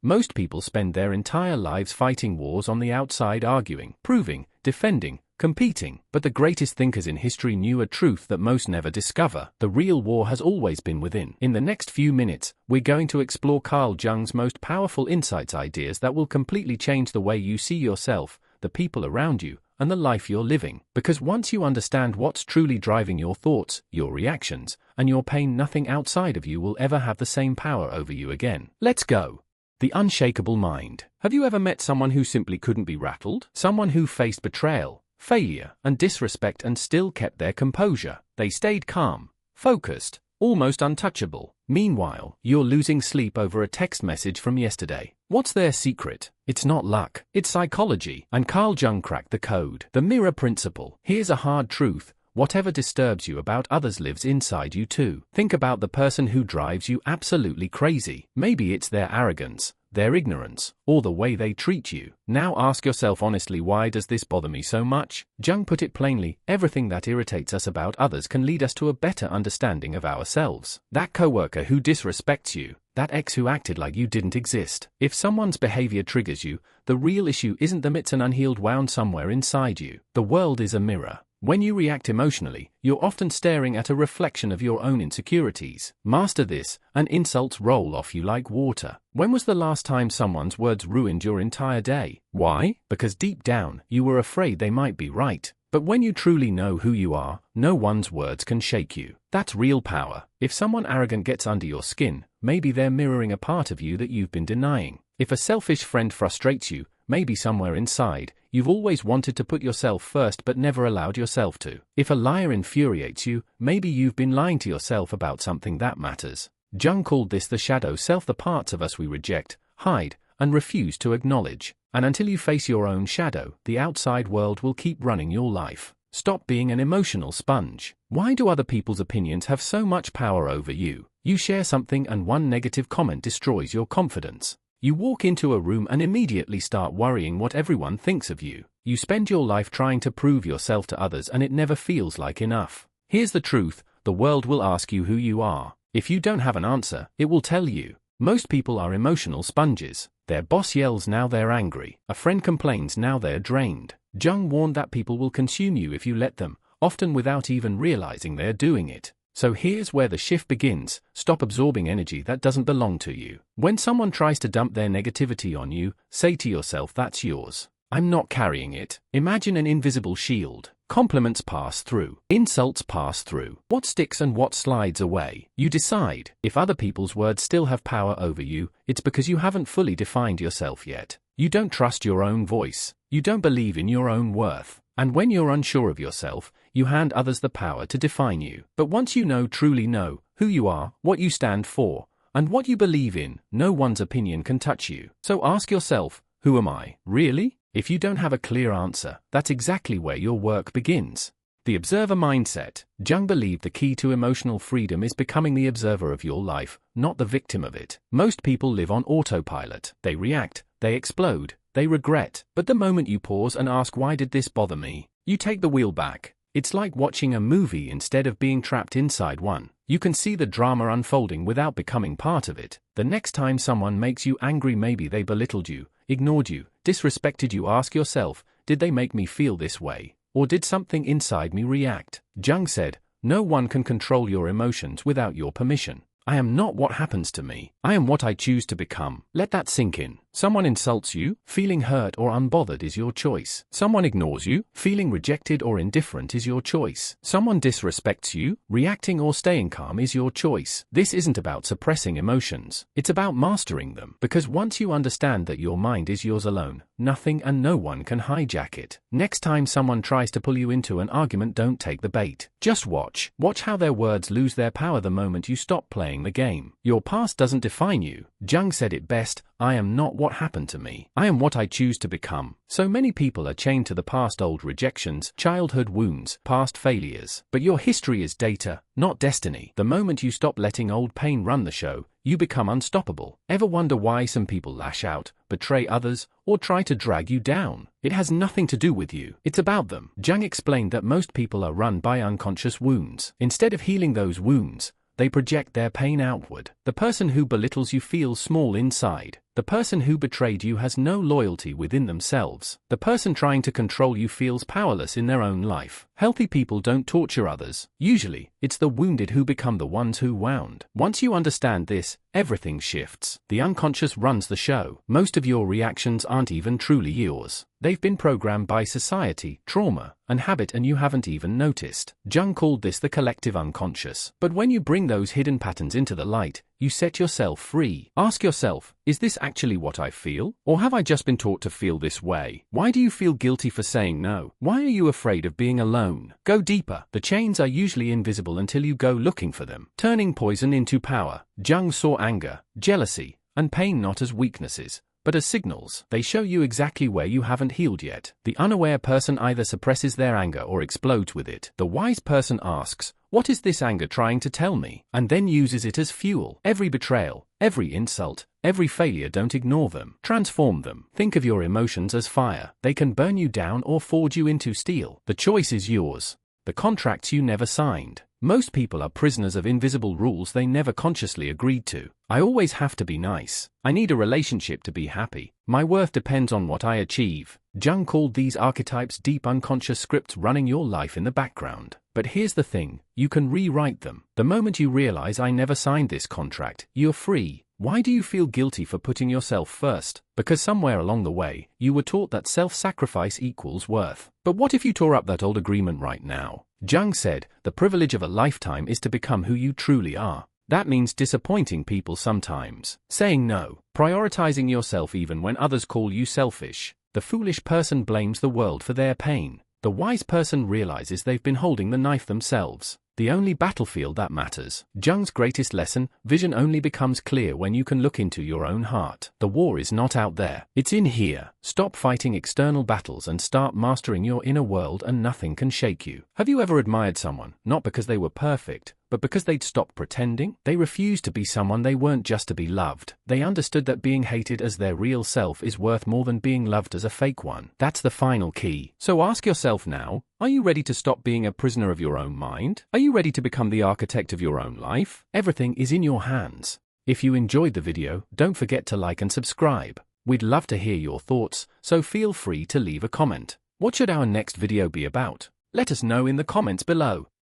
Most people spend their entire lives fighting wars on the outside, arguing, proving, defending, competing. But the greatest thinkers in history knew a truth that most never discover. The real war has always been within. In the next few minutes, we're going to explore Carl Jung's most powerful insights, ideas that will completely change the way you see yourself, the people around you, and the life you're living. Because once you understand what's truly driving your thoughts, your reactions, and your pain, nothing outside of you will ever have the same power over you again. Let's go. The unshakable mind. Have you ever met someone who simply couldn't be rattled? Someone who faced betrayal, failure, and disrespect and still kept their composure. They stayed calm, focused, almost untouchable. Meanwhile, you're losing sleep over a text message from yesterday. What's their secret? It's not luck, it's psychology. And Carl Jung cracked the code. The mirror principle. Here's a hard truth. Whatever disturbs you about others lives inside you too. Think about the person who drives you absolutely crazy. Maybe it's their arrogance, their ignorance, or the way they treat you. Now ask yourself honestly, why does this bother me so much? Jung put it plainly, everything that irritates us about others can lead us to a better understanding of ourselves. That coworker who disrespects you, that ex who acted like you didn't exist. If someone's behavior triggers you, the real issue isn't them, it's an unhealed wound somewhere inside you. The world is a mirror. When you react emotionally, you're often staring at a reflection of your own insecurities. Master this, and insults roll off you like water. When was the last time someone's words ruined your entire day? Why? Because deep down, you were afraid they might be right. But when you truly know who you are, no one's words can shake you. That's real power. If someone arrogant gets under your skin, maybe they're mirroring a part of you that you've been denying. If a selfish friend frustrates you, maybe somewhere inside, you've always wanted to put yourself first but never allowed yourself to. If a liar infuriates you, maybe you've been lying to yourself about something that matters. Jung called this the shadow self, the parts of us we reject, hide, and refuse to acknowledge. And until you face your own shadow, the outside world will keep running your life. Stop being an emotional sponge. Why do other people's opinions have so much power over you? You share something and one negative comment destroys your confidence. You walk into a room and immediately start worrying what everyone thinks of you. You spend your life trying to prove yourself to others and it never feels like enough. Here's the truth, the world will ask you who you are. If you don't have an answer, it will tell you. Most people are emotional sponges. Their boss yells, now they're angry. A friend complains, now they're drained. Jung warned that people will consume you if you let them, often without even realizing they're doing it. So here's where the shift begins. Stop absorbing energy that doesn't belong to you. When someone tries to dump their negativity on you, say to yourself, that's yours. I'm not carrying it. Imagine an invisible shield. Compliments pass through. Insults pass through. What sticks and what slides away? You decide. If other people's words still have power over you, it's because you haven't fully defined yourself yet. You don't trust your own voice. You don't believe in your own worth. And when you're unsure of yourself, you hand others the power to define you. But once you truly know, who you are, what you stand for, and what you believe in, no one's opinion can touch you. So ask yourself, who am I, really? If you don't have a clear answer, that's exactly where your work begins. The observer mindset. Jung believed the key to emotional freedom is becoming the observer of your life, not the victim of it. Most people live on autopilot. They react, they explode, they regret. But the moment you pause and ask, why did this bother me? You take the wheel back. It's like watching a movie instead of being trapped inside one. You can see the drama unfolding without becoming part of it. The next time someone makes you angry, maybe they belittled you, ignored you, disrespected you. Ask yourself, did they make me feel this way? Or did something inside me react? Jung said, no one can control your emotions without your permission. I am not what happens to me. I am what I choose to become. Let that sink in. Someone insults you, feeling hurt or unbothered is your choice. Someone ignores you, feeling rejected or indifferent is your choice. Someone disrespects you, reacting or staying calm is your choice. This isn't about suppressing emotions. It's about mastering them. Because once you understand that your mind is yours alone, nothing and no one can hijack it. Next time someone tries to pull you into an argument, don't take the bait. Just watch. Watch how their words lose their power the moment you stop playing the game. Your past doesn't define you. Jung said it best, I am not what happened to me. I am what I choose to become. So many people are chained to the past, old rejections, childhood wounds, past failures. But your history is data, not destiny. The moment you stop letting old pain run the show, you become unstoppable. Ever wonder why some people lash out, betray others, or try to drag you down? It has nothing to do with you. It's about them. Jung explained that most people are run by unconscious wounds. Instead of healing those wounds, they project their pain outward. The person who belittles you feels small inside. The person who betrayed you has no loyalty within themselves. The person trying to control you feels powerless in their own life. Healthy people don't torture others. Usually, it's the wounded who become the ones who wound. Once you understand this, everything shifts. The unconscious runs the show. Most of your reactions aren't even truly yours. They've been programmed by society, trauma, and habit, and you haven't even noticed. Jung called this the collective unconscious. But when you bring those hidden patterns into the light, you set yourself free. Ask yourself, is this actually what I feel? Or have I just been taught to feel this way? Why do you feel guilty for saying no? Why are you afraid of being alone? Go deeper. The chains are usually invisible until you go looking for them. Turning poison into power. Jung saw anger, jealousy, and pain not as weaknesses, but as signals. They show you exactly where you haven't healed yet. The unaware person either suppresses their anger or explodes with it. The wise person asks, what is this anger trying to tell me? And then uses it as fuel. Every betrayal, every insult, every failure, don't ignore them. Transform them. Think of your emotions as fire. They can burn you down or forge you into steel. The choice is yours. The contracts you never signed. Most people are prisoners of invisible rules they never consciously agreed to. I always have to be nice. I need a relationship to be happy. My worth depends on what I achieve. Jung called these archetypes deep unconscious scripts running your life in the background. But here's the thing, you can rewrite them. The moment you realize I never signed this contract, you're free. Why do you feel guilty for putting yourself first? Because somewhere along the way, you were taught that self-sacrifice equals worth. But what if you tore up that old agreement right now? Jung said, the privilege of a lifetime is to become who you truly are. That means disappointing people sometimes, saying no, prioritizing yourself even when others call you selfish. The foolish person blames the world for their pain. The wise person realizes they've been holding the knife themselves. The only battlefield that matters. Jung's greatest lesson, vision only becomes clear when you can look into your own heart. The war is not out there, it's in here. Stop fighting external battles and start mastering your inner world, and nothing can shake you. Have you ever admired someone, not because they were perfect, but because they'd stopped pretending? They refused to be someone they weren't just to be loved. They understood that being hated as their real self is worth more than being loved as a fake one. That's the final key. So ask yourself now, are you ready to stop being a prisoner of your own mind? Are you ready to become the architect of your own life? Everything is in your hands. If you enjoyed the video, don't forget to like and subscribe. We'd love to hear your thoughts, so feel free to leave a comment. What should our next video be about? Let us know in the comments below.